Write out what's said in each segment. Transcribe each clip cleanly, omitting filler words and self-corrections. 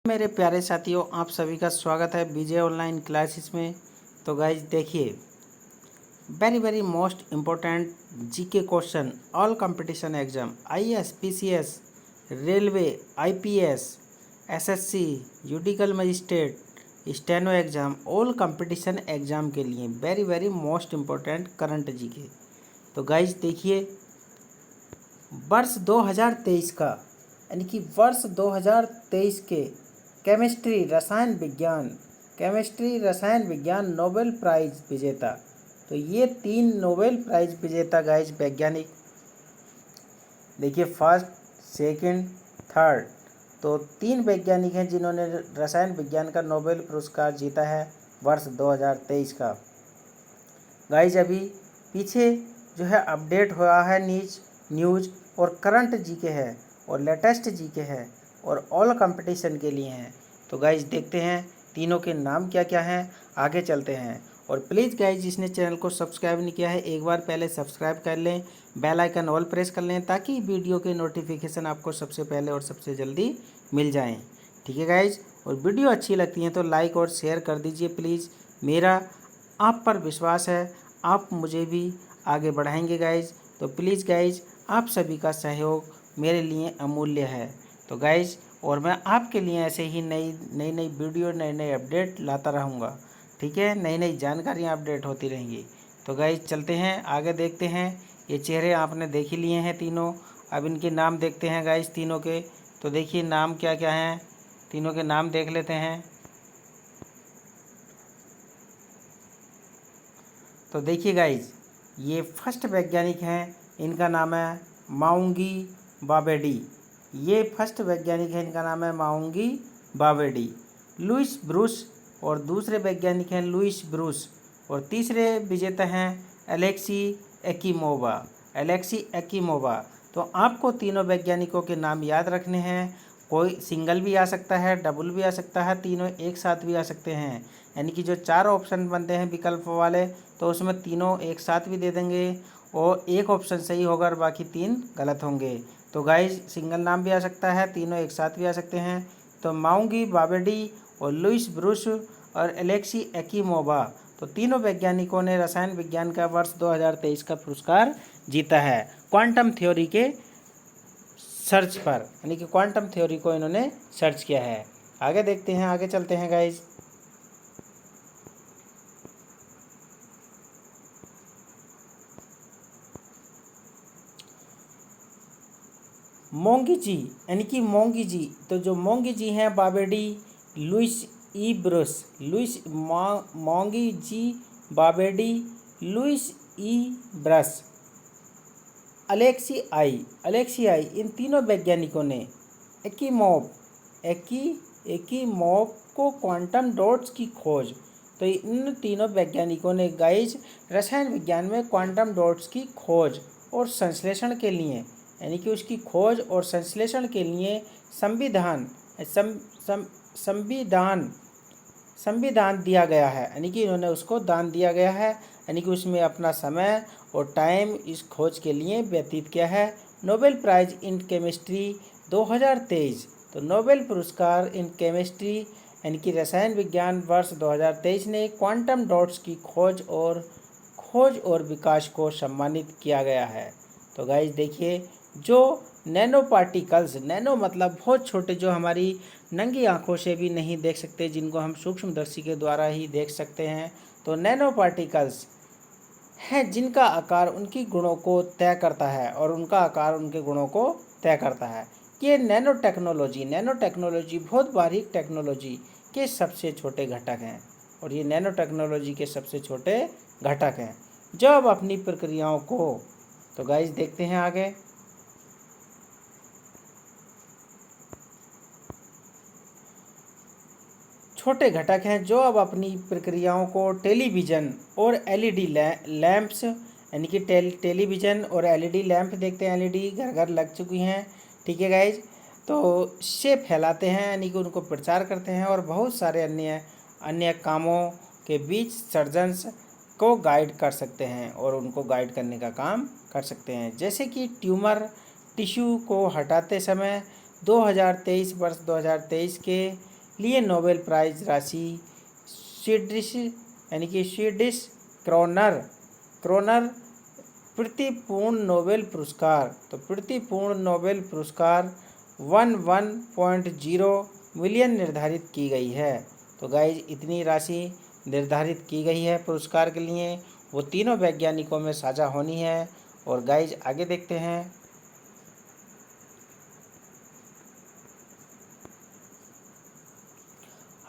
मेरे प्यारे साथियों, आप सभी का स्वागत है बीजे ऑनलाइन क्लासेस में। तो गाइज देखिए, very very most important GK question all competition exam, IAS, PCS, railway, IPS, SSC, judicial magistrate, steno exam, all competition exam के लिए very very most important current GK. तो गाइज देखिए, वर्ष 2023 का यानी कि वर्ष 2023 के केमिस्ट्री रसायन विज्ञान नोबेल प्राइज विजेता, तो ये 3 नोबेल प्राइज विजेता गाइज वैज्ञानिक, देखिए फर्स्ट, सेकंड, थर्ड, तो 3 वैज्ञानिक हैं जिन्होंने रसायन विज्ञान का नोबेल पुरस्कार जीता है वर्ष 2023 का। गाइज अभी पीछे जो है अपडेट हुआ है न्यूज़ और करंट जीके है और लेटेस्ट जीके है और ऑल कंपटीशन के लिए हैं। तो गाइज देखते हैं तीनों के नाम क्या क्या हैं, आगे चलते हैं। और प्लीज़ गाइज, जिसने चैनल को सब्सक्राइब नहीं किया है एक बार पहले सब्सक्राइब कर लें, बेल आइकन ऑल प्रेस कर लें ताकि वीडियो के नोटिफिकेशन आपको सबसे पहले और सबसे जल्दी मिल जाएं। ठीक है गाइज, और वीडियो अच्छी लगती है तो लाइक और शेयर कर दीजिए प्लीज़। मेरा आप पर विश्वास है, आप मुझे भी आगे बढ़ाएंगे गाइज। तो प्लीज़ गाइज, आप सभी का सहयोग मेरे लिए अमूल्य है। तो गाइज, और मैं आपके लिए ऐसे ही नई वीडियो, नए नए अपडेट लाता रहूँगा। ठीक है, नई नई जानकारियाँ अपडेट होती रहेंगी। तो गाइज चलते हैं आगे, देखते हैं। ये चेहरे आपने देख ही लिए हैं तीनों, अब इनके नाम देखते हैं गाइज तीनों के। तो देखिए नाम क्या क्या हैं, तीनों के नाम देख लेते हैं। तो देखिए गाइज, ये फर्स्ट वैज्ञानिक हैं, इनका नाम है माउंगी बाबेडी। ये फर्स्ट वैज्ञानिक है, इनका नाम है माउंगी बाबेडी। लुइस ब्रूस और दूसरे वैज्ञानिक हैं लुइस ब्रूस, और तीसरे विजेता हैं एलेक्सी एक्कीमोवा। तो आपको तीनों वैज्ञानिकों के नाम याद रखने हैं। कोई सिंगल भी आ सकता है, डबल भी आ सकता है, तीनों एक साथ भी आ सकते हैं। यानी कि जो 4 ऑप्शन बनते हैं विकल्प वाले, तो उसमें तीनों एक साथ भी दे देंगे और एक ऑप्शन सही होगा और बाकी 3 गलत होंगे। तो गाइज सिंगल नाम भी आ सकता है, तीनों एक साथ भी आ सकते हैं। तो माउंगी बाबेडी और लुइस ब्रूस और एलेक्सी एक्कीमोवा, तो तीनों वैज्ञानिकों ने रसायन विज्ञान का वर्ष 2023 का पुरस्कार जीता है क्वांटम थ्योरी के सर्च पर, यानी कि क्वांटम थ्योरी को इन्होंने सर्च किया है। आगे देखते हैं, आगे चलते हैं गाइज। मोंगी जी, यानी कि मोंगी जी, तो जो मोंगी जी हैं बाबेडी, मोंगी जी बाबेडी, लुइस ई ब्रस, अलेक्सी आई, इन तीनों वैज्ञानिकों ने एकीमोव को क्वांटम डॉट्स की खोज, तो इन तीनों वैज्ञानिकों ने गाइज रसायन विज्ञान में क्वांटम डॉट्स की खोज और संश्लेषण के लिए, यानी कि उसकी खोज और संश्लेषण के लिए संविधान दिया गया है, यानी कि इन्होंने उसको दान दिया गया है, यानी कि उसमें अपना समय और टाइम इस खोज के लिए व्यतीत किया है। नोबेल प्राइज इन केमिस्ट्री 2023, तो नोबेल पुरस्कार इन केमिस्ट्री यानी कि रसायन विज्ञान वर्ष 2023 ने क्वांटम डॉट्स की खोज और विकास को सम्मानित किया गया है। तो गाइज देखिए, जो नैनो पार्टिकल्स, नैनो मतलब बहुत छोटे, जो हमारी नंगी आंखों से भी नहीं देख सकते, जिनको हम सूक्ष्मदर्शी के द्वारा ही देख सकते हैं, तो नैनो पार्टिकल्स हैं जिनका आकार उनकी गुणों को तय करता है और उनका आकार उनके गुणों को तय करता है। ये नैनो टेक्नोलॉजी बहुत बारीक टेक्नोलॉजी के सबसे छोटे घटक हैं, और ये नैनो टेक्नोलॉजी के सबसे छोटे घटक हैं जब अपनी प्रक्रियाओं को, तो गाइस देखते हैं आगे। छोटे घटक हैं जो अब अपनी प्रक्रियाओं को टेलीविज़न और एलईडी लैंप्स, यानी कि टेलीविज़न और एलईडी लैंप देखते हैं, एलईडी घर घर लग चुकी हैं, ठीक है गाइज, तो से फैलाते हैं, यानी कि उनको प्रचार करते हैं और बहुत सारे अन्य कामों के बीच सर्जन्स को गाइड कर सकते हैं और उनको गाइड करने का काम कर सकते हैं। जैसे कि टिश्यू को हटाते समय 2023 वर्ष 2023 के लिए नोबेल प्राइज राशि स्वीडिश यानी कि स्वीडिश क्रोनर क्रोनर प्रति पूर्ण नोबेल पुरस्कार। तो प्रति पूर्ण नोबेल पुरस्कार 11.0 मिलियन निर्धारित की गई है। तो गाइज इतनी राशि निर्धारित की गई है पुरस्कार के लिए, वो तीनों वैज्ञानिकों में साझा होनी है। और गाइज आगे देखते हैं।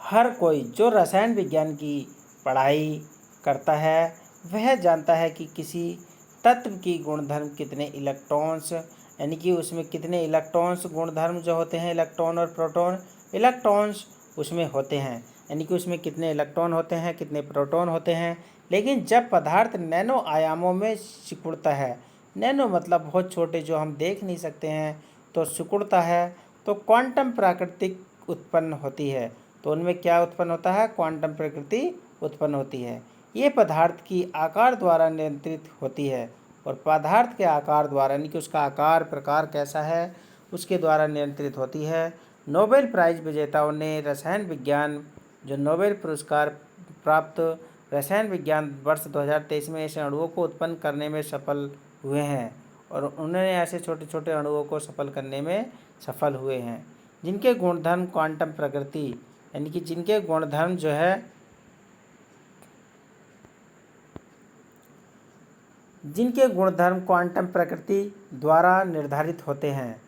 हर कोई जो रसायन विज्ञान की पढ़ाई करता है वह जानता है कि किसी तत्व की गुणधर्म कितने इलेक्ट्रॉन्स यानी कि उसमें कितने इलेक्ट्रॉन्स गुणधर्म जो होते हैं इलेक्ट्रॉन और प्रोटॉन, इलेक्ट्रॉन्स उसमें होते हैं यानी कि उसमें कितने इलेक्ट्रॉन होते हैं कितने प्रोटॉन होते हैं। लेकिन जब पदार्थ नैनो आयामों में सिकुड़ता है, नैनो मतलब बहुत छोटे जो हम देख नहीं सकते हैं, तो सिकुड़ता है तो क्वांटम प्रकृति उत्पन्न होती है। तो उनमें क्या उत्पन्न होता है? क्वांटम प्रकृति उत्पन्न होती है। ये पदार्थ की आकार द्वारा नियंत्रित होती है और पदार्थ के आकार द्वारा यानी कि उसका आकार प्रकार कैसा है उसके द्वारा नियंत्रित होती है। नोबेल प्राइज विजेताओं ने रसायन विज्ञान जो नोबेल पुरस्कार प्राप्त रसायन विज्ञान वर्ष 2023 में ऐसे अणुओं को उत्पन्न करने में सफल हुए हैं और उन्होंने ऐसे छोटे छोटे अणुओं को सफल करने में सफल हुए हैं जिनके गुणधर्म क्वांटम प्रकृति यानी कि जिनके गुणधर्म जो है जिनके गुणधर्म क्वांटम प्रकृति द्वारा निर्धारित होते हैं।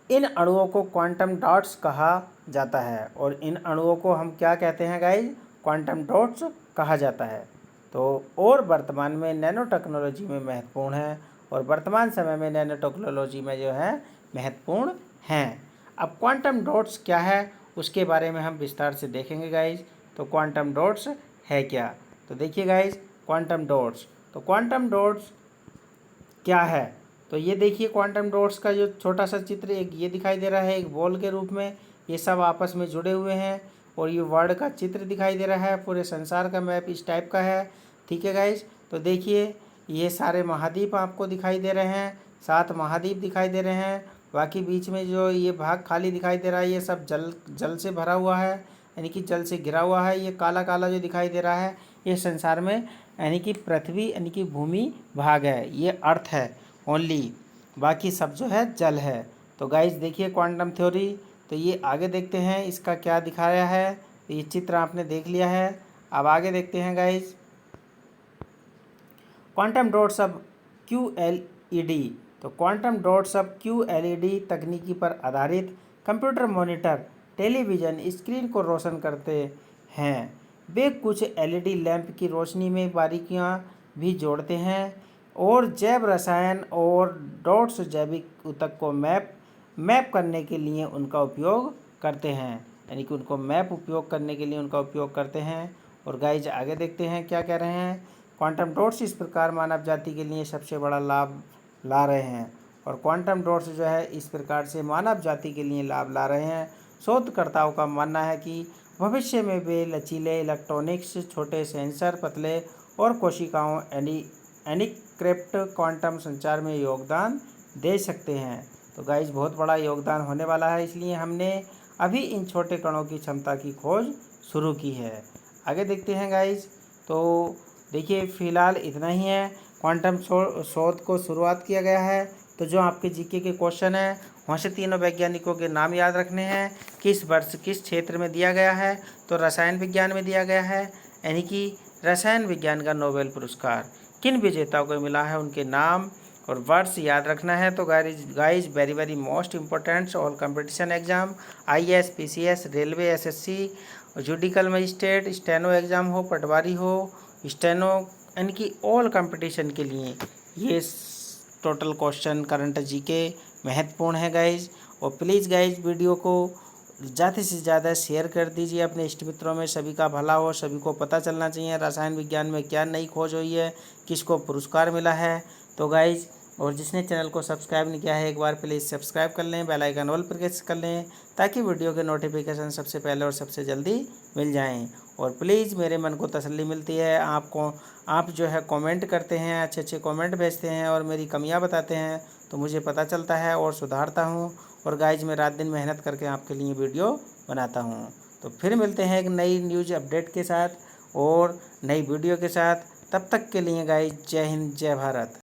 इन अणुओं को क्वांटम डॉट्स कहा जाता है और इन अणुओं को हम क्या कहते हैं गाइज? क्वांटम डॉट्स कहा जाता है। तो और वर्तमान में नैनो टेक्नोलॉजी में महत्वपूर्ण है और वर्तमान समय में नैनो टेक्नोलॉजी में जो है महत्वपूर्ण हैं। अब क्वांटम डॉट्स क्या है उसके बारे में हम विस्तार से देखेंगे गाइज। तो क्वांटम डॉट्स है क्या? तो देखिए गाइज, क्वांटम डॉट्स, तो क्वांटम डॉट्स क्या है? तो ये देखिए क्वांटम डॉट्स का जो छोटा सा चित्र एक ये दिखाई दे रहा है एक बॉल के रूप में, ये सब आपस में जुड़े हुए हैं और ये वर्ल्ड का चित्र दिखाई दे रहा है, पूरे संसार का मैप इस टाइप का है। ठीक है गाइज, तो देखिए ये सारे महाद्वीप आपको दिखाई दे रहे हैं, 7 महाद्वीप दिखाई दे रहे हैं। बाकी बीच में जो ये भाग खाली दिखाई दे रहा है ये सब जल से भरा हुआ है यानी कि जल से घिरा हुआ है। ये काला काला जो दिखाई दे रहा है ये संसार में यानी कि पृथ्वी यानी कि भूमि भाग है, ये अर्थ है ओनली, बाकी सब जो है जल है। तो गाइज देखिए क्वांटम थ्योरी, तो ये आगे देखते हैं इसका क्या दिखाया है। तो ये चित्र आपने देख लिया है, अब आगे देखते हैं गाइज। क्वांटम डॉट्स अब QLED, तो क्वांटम डॉट्स अब QLED तकनीकी पर आधारित कंप्यूटर मॉनिटर टेलीविज़न स्क्रीन को रोशन करते हैं। वे कुछ LED लैंप की रोशनी में बारीकियां भी जोड़ते हैं और जैव रसायन और डॉट्स जैविक ऊतक को मैप करने के लिए उनका उपयोग करते हैं यानी कि उनको मैप उपयोग करने के लिए उनका उपयोग करते हैं। और गाइज आगे देखते हैं क्या कह रहे हैं। क्वांटम डॉट्स इस प्रकार मानव जाति के लिए सबसे बड़ा लाभ ला रहे हैं और क्वांटम डॉट्स जो है इस प्रकार से मानव जाति के लिए लाभ ला रहे हैं। शोधकर्ताओं का मानना है कि भविष्य में वे लचीले इलेक्ट्रॉनिक्स, छोटे सेंसर, पतले और कोशिकाओं एनक्रिप्ट क्वांटम संचार में योगदान दे सकते हैं। तो गाइज बहुत बड़ा योगदान होने वाला है, इसलिए हमने अभी इन छोटे कणों की क्षमता की खोज शुरू की है। आगे देखते हैं गाइज, तो देखिए फ़िलहाल इतना ही है। क्वांटम शोध को शुरुआत किया गया है, तो जो आपके जीके के क्वेश्चन हैं वहाँ से तीनों वैज्ञानिकों के नाम याद रखने हैं। किस वर्ष किस क्षेत्र में दिया गया है? तो रसायन विज्ञान में दिया गया है यानी कि रसायन विज्ञान का नोबेल पुरस्कार किन विजेताओं को मिला है उनके नाम और वर्ष याद रखना है। तो guys very most important all competition exam, IAS, PCS, railway, SSC, judicial magistrate, steno exam हो, पटवारी हो, स्टेनो यानी कि ऑल कंपटीशन के लिए ये टोटल क्वेश्चन करंट जीके महत्वपूर्ण है गाइज। और प्लीज़ गाइज वीडियो को ज़्यादा से ज़्यादा शेयर कर दीजिए अपने इष्ट मित्रों में, सभी का भला हो, सभी को पता चलना चाहिए रसायन विज्ञान में क्या नई खोज हुई है, किसको पुरस्कार मिला है। तो गाइज और जिसने चैनल को सब्सक्राइब नहीं किया है एक बार प्लीज़ सब्सक्राइब कर लें, बेल आइकन ऑल पर प्रेस कर लें ताकि वीडियो के नोटिफिकेशन सबसे पहले और सबसे जल्दी मिल जाएं। और प्लीज़ मेरे मन को तसल्ली मिलती है आप जो है कमेंट करते हैं, अच्छे अच्छे कमेंट भेजते हैं और मेरी कमियां बताते हैं, तो मुझे पता चलता है और सुधारता हूं। और गाइज मैं रात दिन मेहनत करके आपके लिए वीडियो बनाता हूं। तो फिर मिलते हैं एक नई न्यूज़ अपडेट के साथ और नई वीडियो के साथ। तब तक के लिए गाइस जय हिंद जय भारत।